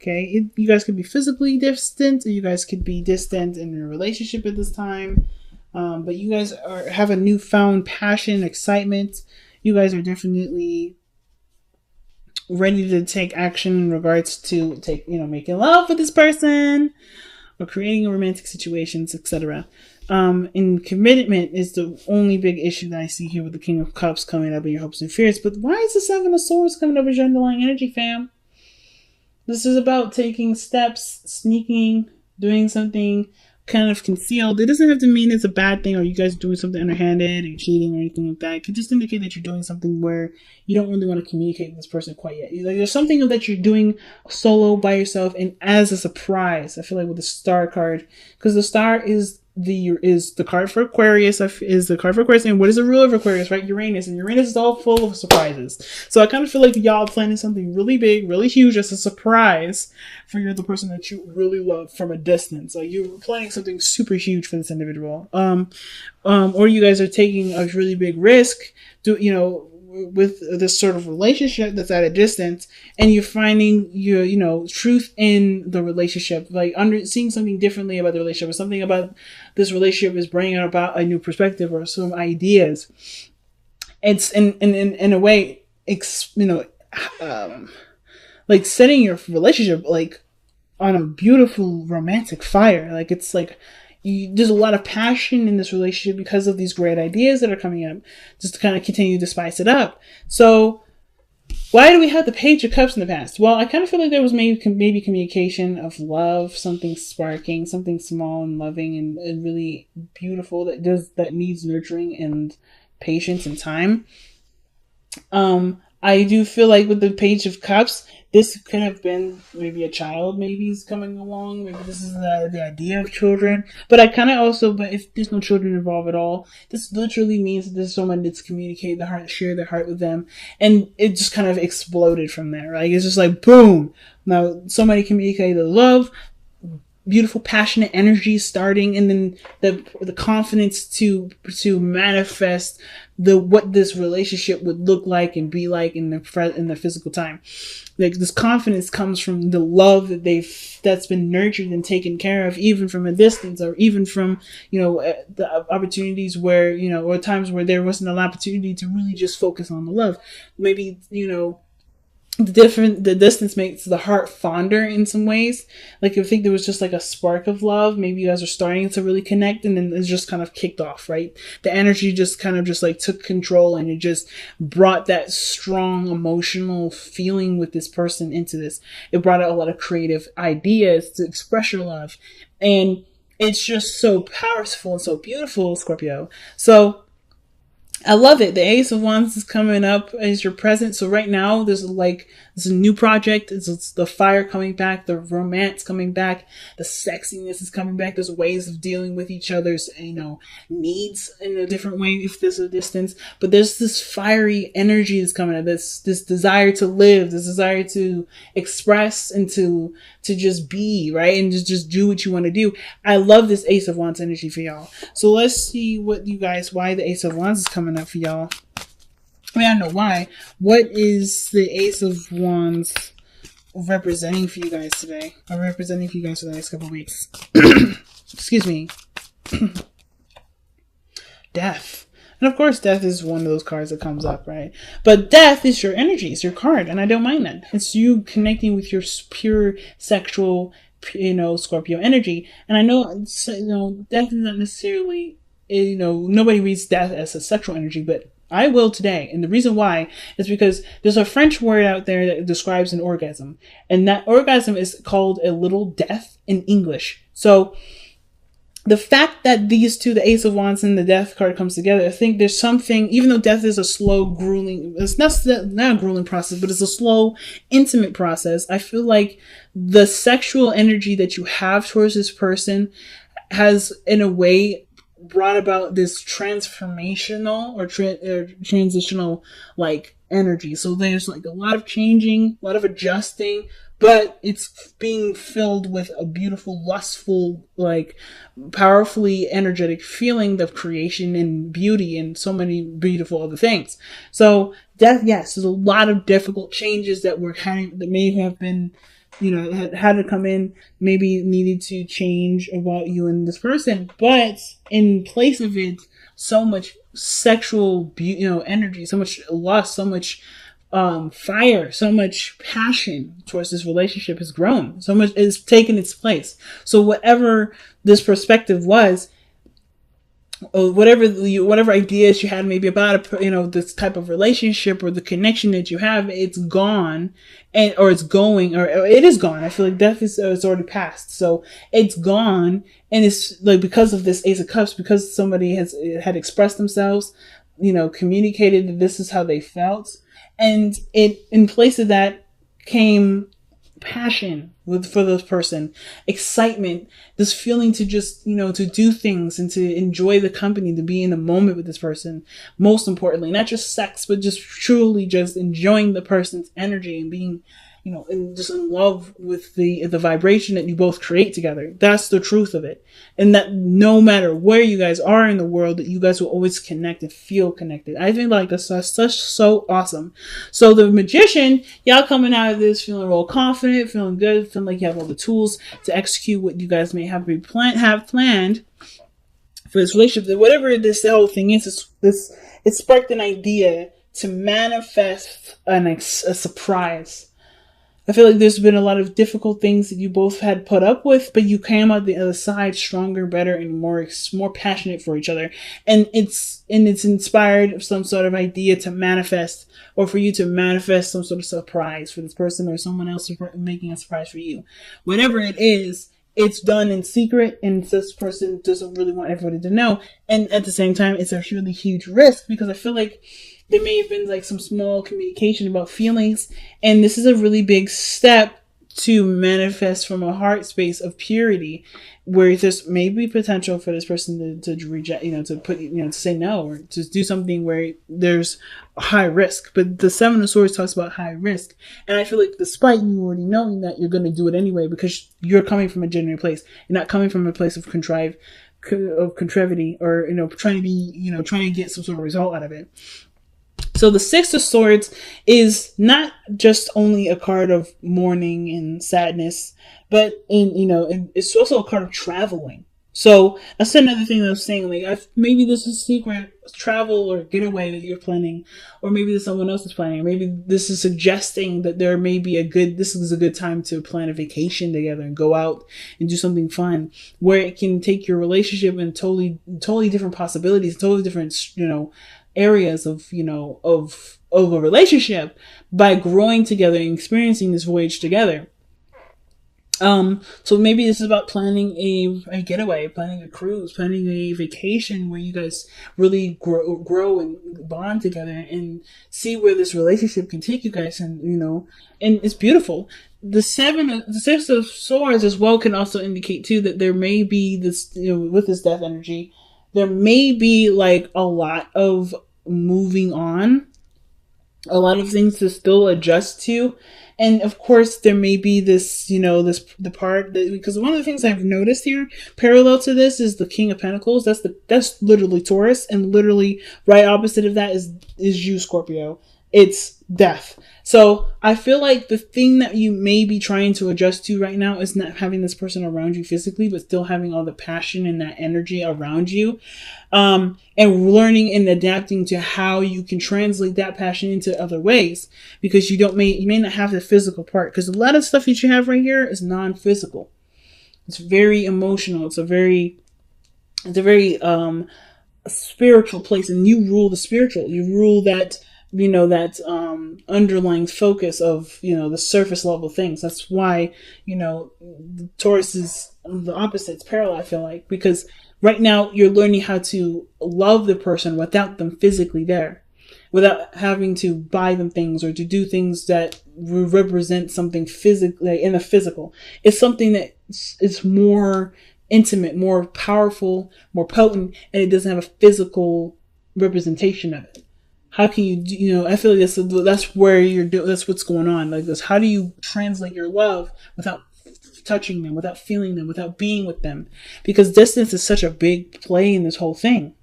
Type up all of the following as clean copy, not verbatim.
Okay, you guys could be physically distant, or you guys could be distant in a relationship at this time. But you guys have a newfound passion, excitement. You guys are definitely ready to take action in regards to making love with this person or creating romantic situations, etc. And commitment is the only big issue that I see here with the King of Cups coming up in your hopes and fears. But why is the Seven of Swords coming up as your underlying energy, fam? This is about taking steps, sneaking, doing something kind of concealed. It doesn't have to mean it's a bad thing or you guys doing something underhanded or cheating or anything like that. It could just indicate that you're doing something where you don't really want to communicate with this person quite yet. Like, there's something that you're doing solo by yourself and as a surprise. I feel like with the Star card, because the Star is the card for Aquarius, and what is the ruler of Aquarius, right? Uranus, and Uranus is all full of surprises. So I kind of feel like y'all planning something really big, really huge as a surprise for the person that you really love from a distance. Like, you're planning something super huge for this individual. Or you guys are taking a really big risk with this sort of relationship that's at a distance, and you're finding your truth in the relationship, like seeing something differently about the relationship, or something about this relationship is bringing about a new perspective or some ideas. It's in a way, like setting your relationship like on a beautiful romantic fire. Like, it's like there's a lot of passion in this relationship because of these great ideas that are coming up, just to kind of continue to spice it up. So why do we have the Page of Cups in the past? Well, I kind of feel like there was maybe communication of love, something sparking, something small and loving and really beautiful that needs nurturing and patience and time. I do feel like with the Page of Cups, this could have been maybe a child, maybe is coming along. Maybe this is the idea of children. But but if there's no children involved at all, this literally means that there's someone that's communicated the heart, share their heart with them. And it just kind of exploded from there, right? It's just like, boom. Now, somebody communicated the love, beautiful, passionate energy starting, and then the confidence to manifest what this relationship would look like and be like in the physical time. Like, this confidence comes from the love that's been nurtured and taken care of, even from a distance, or even from the opportunities where or times where there wasn't an opportunity to really just focus on the love. Maybe the distance makes the heart fonder in some ways. Like, I think there was just like a spark of love. Maybe you guys are starting to really connect, and then it's just kind of kicked off, right? The energy just kind of just like took control, and it just brought that strong emotional feeling with this person into this. It brought out a lot of creative ideas to express your love, and it's just so powerful and so beautiful, Scorpio. So I love it. The Ace of Wands is coming up as your present. So right now, there's a new project. It's the fire coming back, the romance coming back, the sexiness is coming back. There's ways of dealing with each other's, needs in a different way if there's a distance. But there's this fiery energy that's coming up. This desire to live, this desire to express and to just be, right? And just do what you want to do. I love this Ace of Wands energy for y'all. So let's see why the Ace of Wands is coming up for y'all. I mean, I don't know why. What is the Ace of Wands representing for you guys today? Or representing for you guys for the next couple of weeks? Excuse me. Death. And of course, death is one of those cards that comes up, right? But death is your energy. It's your card. And I don't mind that. It's you connecting with your pure sexual, Scorpio energy. And I know, death is not necessarily, nobody reads death as a sexual energy, but I will today. And the reason why is because there's a French word out there that describes an orgasm. And that orgasm is called a little death in English. So the fact that these two, the Ace of Wands and the Death card, comes together, I think there's something, even though death is a slow, grueling, it's not a grueling process, but it's a slow, intimate process. I feel like the sexual energy that you have towards this person has, in a way, brought about this transformational or transitional energy. So there's a lot of changing, a lot of adjusting, but it's being filled with a beautiful, lustful, powerfully energetic feeling of creation and beauty and so many beautiful other things. So death, yes, there's a lot of difficult changes that may have been had to come in, maybe needed to change about you and this person, but in place of it, so much sexual, energy, so much lust, so much fire, so much passion towards this relationship has grown. So much is taken its place. So whatever this perspective was, or whatever ideas you had maybe about this type of relationship or the connection that you have, it's gone, or it's going, or it is gone. I feel like death is it's already passed, so it's gone, and it's like because of this Ace of Cups, because somebody had expressed themselves, communicated that this is how they felt, and it in place of that came passion for this person, excitement, this feeling to just, to do things and to enjoy the company, to be in the moment with this person. Most importantly, not just sex, but just truly just enjoying the person's energy and being, and just in love with the vibration that you both create together. That's the truth of it. And that no matter where you guys are in the world, that you guys will always connect and feel connected. I think like that's so awesome. So the Magician, y'all coming out of this feeling real confident, feeling good, feeling like you have all the tools to execute what you guys may have planned for this relationship. Whatever this whole thing is, it sparked an idea to manifest a surprise. I feel like there's been a lot of difficult things that you both had put up with, but you came out the other side stronger, better, and more passionate for each other. And it's inspired some sort of idea to manifest, or for you to manifest some sort of surprise for this person or someone else making a surprise for you. Whatever it is, it's done in secret, and this person doesn't really want everybody to know. And at the same time, it's a really huge risk, because I feel like there may have been like some small communication about feelings, and this is a really big step to manifest from a heart space of purity, where there's maybe potential for this person to reject, to say no, or to do something where there's a high risk. But the Seven of Swords talks about high risk, and I feel like despite you already knowing that, you're going to do it anyway, because you're coming from a genuine place. You're not coming from a place of contrivity, or trying to get some sort of result out of it. So the Six of Swords is not just only a card of mourning and sadness, but it's also a card of traveling. So that's another thing that I was saying. Like, maybe this is secret travel or getaway that you're planning, or maybe that someone else is planning, or maybe this is suggesting that this is a good time to plan a vacation together and go out and do something fun, where it can take your relationship in totally different possibilities, totally different, areas of a relationship, by growing together and experiencing this voyage together. So maybe this is about planning a getaway, planning a cruise, planning a vacation where you guys really grow and bond together and see where this relationship can take you guys. And, and it's beautiful. The Six of Swords as well can also indicate too that there may be this, with this death energy, there may be like a lot of moving on, a lot of things to still adjust to. And of course, there may be this, the part that, because one of the things I've noticed here, parallel to this, is the King of Pentacles. That's literally Taurus, and literally right opposite of that is you, Scorpio. It's death. So I feel like the thing that you may be trying to adjust to right now is not having this person around you physically, but still having all the passion and that energy around you. And learning and adapting to how you can translate that passion into other ways, because you may not have the physical part, because a lot of stuff that you have right here is non-physical. It's very emotional. It's a very spiritual place, and you rule the spiritual. You rule that, that underlying focus of, the surface level things. That's why, Taurus is the opposite. It's parallel, I feel like, because right now you're learning how to love the person without them physically there, without having to buy them things or to do things that represent something physically in the physical. It's something that is more intimate, more powerful, more potent, and it doesn't have a physical representation of it. How can you, I feel like that's where that's what's going on. Like this, how do you translate your love without touching them, without feeling them, without being with them? Because distance is such a big play in this whole thing.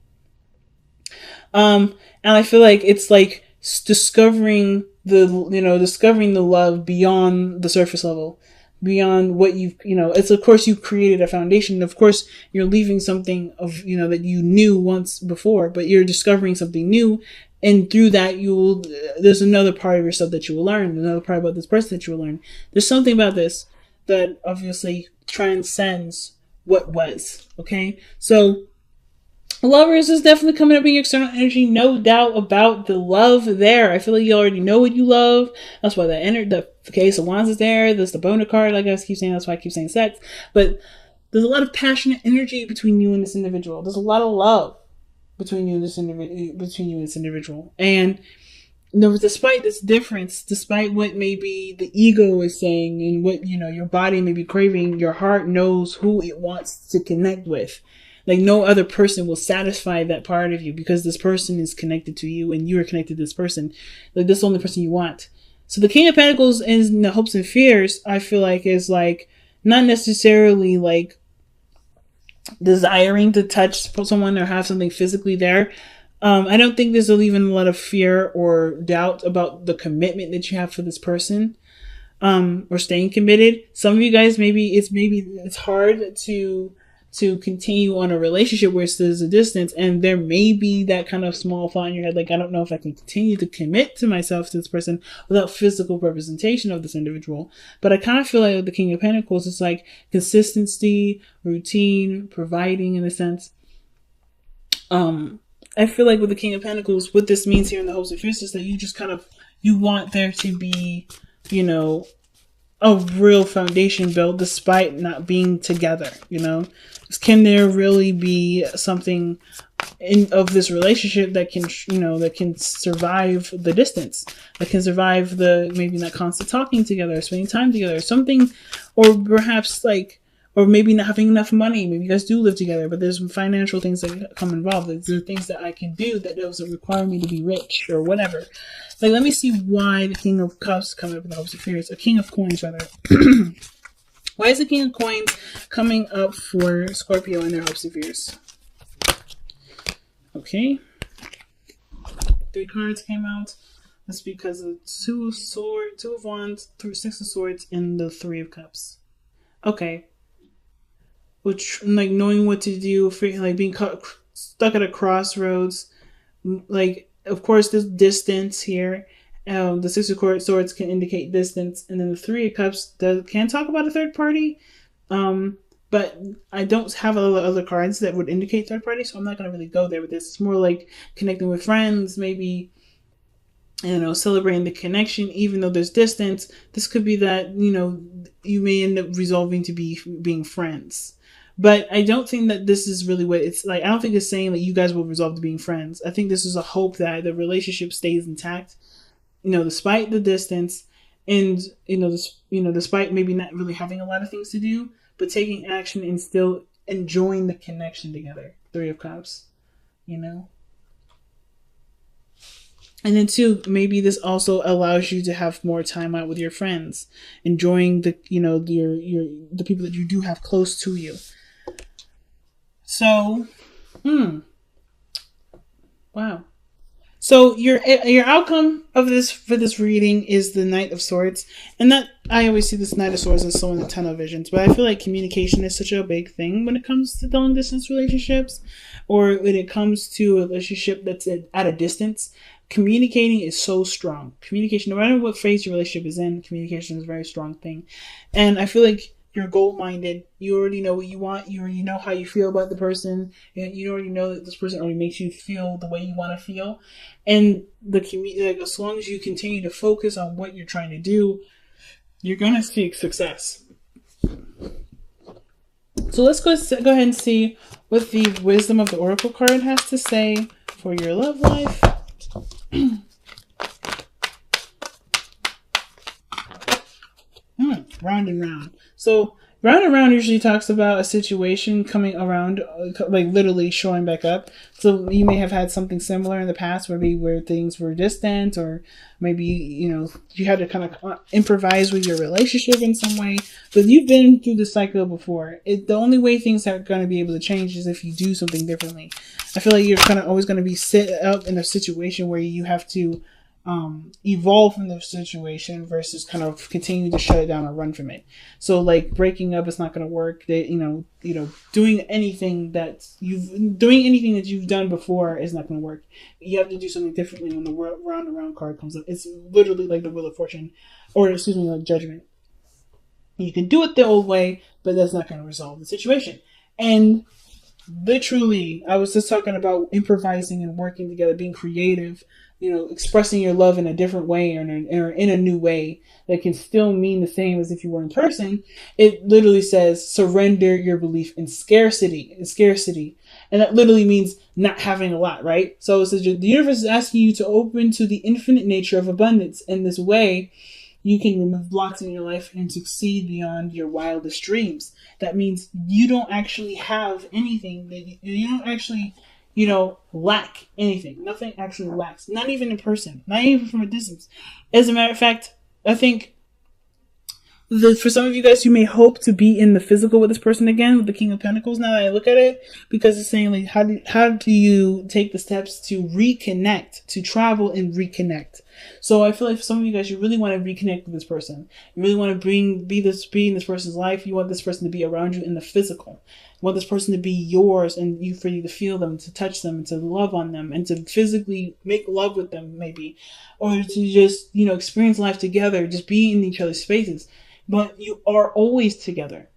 And I feel like it's like discovering the love beyond the surface level. beyond what it's, of course, you've created a foundation. Of course, you're leaving something of, that you knew once before, but you're discovering something new. And through that, there's another part of yourself that you will learn, another part about this person that you will learn. There's something about this that obviously transcends what was. Okay. So, lovers is definitely coming up in your external energy. No doubt about the love there. I feel like you already know what you love. That's why the case of wands is there. There's the boner card, like I keep saying. That's why I keep saying sex. But there's a lot of passionate energy between you and this individual. There's a lot of love between you and this individual. And despite this difference, despite what maybe the ego is saying and what your body may be craving, your heart knows who it wants to connect with. Like, no other person will satisfy that part of you, because this person is connected to you and you are connected to this person. Like, this is the only person you want. So the King of Pentacles in the hopes and fears, I feel like, is like not necessarily like desiring to touch someone or have something physically there. I don't think there's even a lot of fear or doubt about the commitment that you have for this person, or staying committed. Some of you guys, maybe it's hard to continue on a relationship where there's a distance, and there may be that kind of small thought in your head, like, I don't know if I can continue to commit to myself to this person without physical representation of this individual. But I kind of feel like with the King of Pentacles, it's like consistency, routine, providing, in a sense. I feel like with the King of Pentacles, what this means here in the hopes and fears is that you just you want there to be, a real foundation built despite not being together. Can there really be something of this relationship that can survive the distance, that can survive the maybe not constant talking together, spending time together, something, or perhaps or maybe not having enough money. Maybe you guys do live together, but there's some financial things that come involved. There are things that I can do that doesn't require me to be rich or whatever. Like, let me see why the King of Cups coming up in the hopes and fears. A King of Coins, rather. Why is the King of Coins coming up for Scorpio in their hopes and fears? Okay. 3 cards came out. That's because of Two of Wands, 6 of Swords, and the 3 of Cups. Okay. Which, like, knowing what to do, like being stuck at a crossroads. Like, of course, there's distance here. The 6 of Swords can indicate distance, and then the 3 of Cups can talk about a third party. But I don't have other cards that would indicate third party, so I'm not going to really go there with this. It's more like connecting with friends, maybe, celebrating the connection, even though there's distance. This could be that, you may end up resolving to being friends. But I don't think that this is really what it's like. I don't think it's saying that you guys will resolve to being friends. I think this is a hope that the relationship stays intact, despite the distance, and despite maybe not really having a lot of things to do, but taking action and still enjoying the connection together. 3 of Cups, And then 2, maybe this also allows you to have more time out with your friends, enjoying the the people that you do have close to you. So, wow. So your outcome of this for this reading is the Knight of Swords, and that I always see this Knight of Swords as someone with tunnel visions. But I feel like communication is such a big thing when it comes to long distance relationships, or when it comes to a relationship that's at a distance. Communicating is so strong. Communication, no matter what phase your relationship is in, communication is a very strong thing, and I feel like you're goal-minded. You already know what you want. You already know how you feel about the person. You already know that this person already makes you feel the way you want to feel. And as long as you continue to focus on what you're trying to do, you're going to seek success. So let's go ahead and see what the Wisdom of the Oracle card has to say for your love life. Round and round. So round and round usually talks about a situation coming around, like literally showing back up. So you may have had something similar in the past, maybe where things were distant, or maybe you had to kind of improvise with your relationship in some way. But you've been through the cycle before. The only way things are going to be able to change is if you do something differently. I feel like you're kind of always going to be set up in a situation where you have to evolve from the situation versus kind of continue to shut it down or run from it. So like breaking up is not going to work. They, doing anything that you've done before is not going to work. You have to do something differently when the round and round card comes up. It's literally like the Wheel of Fortune, or excuse me, like Judgment. You can do it the old way, but that's not going to resolve the situation. And literally, I was just talking about improvising and working together, being creative, expressing your love in a different way or in a new way that can still mean the same as if you were in person. It literally says surrender your belief in scarcity. And that literally means not having a lot, right? So it says the universe is asking you to open to the infinite nature of abundance. In this way, you can remove blocks in your life and succeed beyond your wildest dreams. That means you don't actually have anything that you don't actually, lack anything. Nothing actually lacks. Not even in person. Not even from a distance. As a matter of fact, I think for some of you guys who may hope to be in the physical with this person again, with the King of Pentacles, now that I look at it, because it's saying like, how do you take the steps to reconnect, to travel and reconnect? So I feel like for some of you guys, you really want to reconnect with this person. You really want to be in this person's life. You want this person to be around you in the physical. You want this person to be yours and for you to feel them, to touch them, and to love on them, and to physically make love with them, maybe, or to just experience life together, just be in each other's spaces. But you are always together.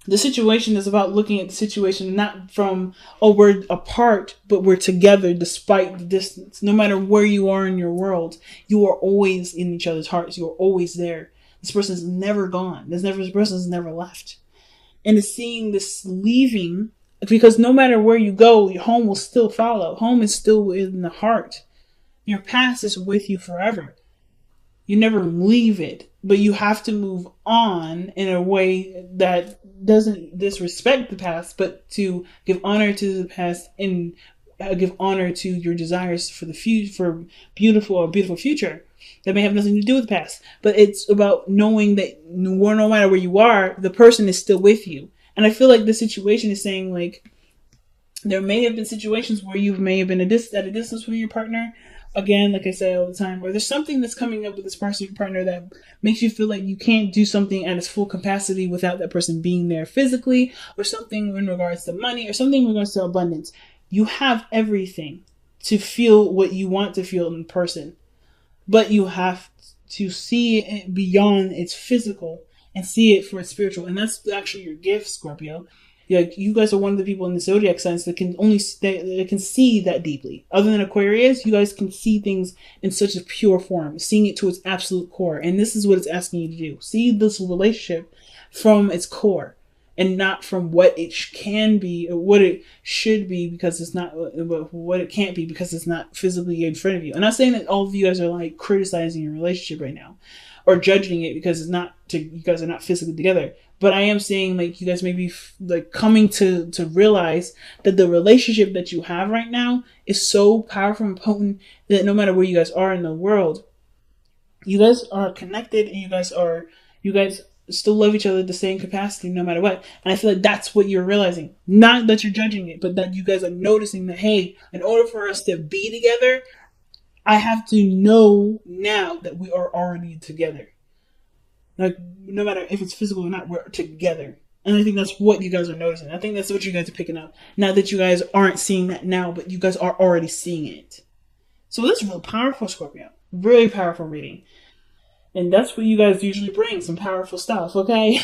The situation is about looking at the situation not from, we're apart, but we're together despite the distance. No matter where you are in your world, you are always in each other's hearts. You are always there. This person's never gone. This person's never left. And it's seeing this leaving, because no matter where you go, your home will still follow. Home is still in the heart. Your past is with you forever. You never leave it, but you have to move on in a way that doesn't disrespect the past, but to give honor to the past and give honor to your desires for the future, for a beautiful future that may have nothing to do with the past. But it's about knowing that no matter where you are, the person is still with you. And I feel like the situation is saying like, there may have been situations where you may have been at a distance with your partner. Again, like I say all the time, or there's something that's coming up with this person, your partner, that makes you feel like you can't do something at its full capacity without that person being there physically, or something in regards to money, or something in regards to abundance. You have everything to feel what you want to feel in person, but you have to see it beyond its physical and see it for its spiritual. And that's actually your gift, Scorpio. You guys are one of the people in the zodiac signs that can that can see that deeply. Other than Aquarius, you guys can see things in such a pure form, seeing it to its absolute core. And this is what it's asking you to do. See this relationship from its core and not from what it can be or what it should be, because it's not what it can't be because it's not physically in front of you. I'm not saying that all of you guys are like criticizing your relationship right now or judging it because you guys are not physically together. But I am saying like you guys may be like coming to realize that the relationship that you have right now is so powerful and potent that no matter where you guys are in the world, you guys are connected and you guys still love each other at the same capacity no matter what. And I feel like that's what you're realizing. Not that you're judging it, but that you guys are noticing that, hey, in order for us to be together, I have to know now that we are already together. Like, no matter if it's physical or not, we're together. And I think that's what you guys are noticing. I think that's what you guys are picking up. Not that you guys aren't seeing that now, but you guys are already seeing it. So this is real powerful, Scorpio. Really powerful reading. And that's what you guys usually bring, some powerful stuff, okay?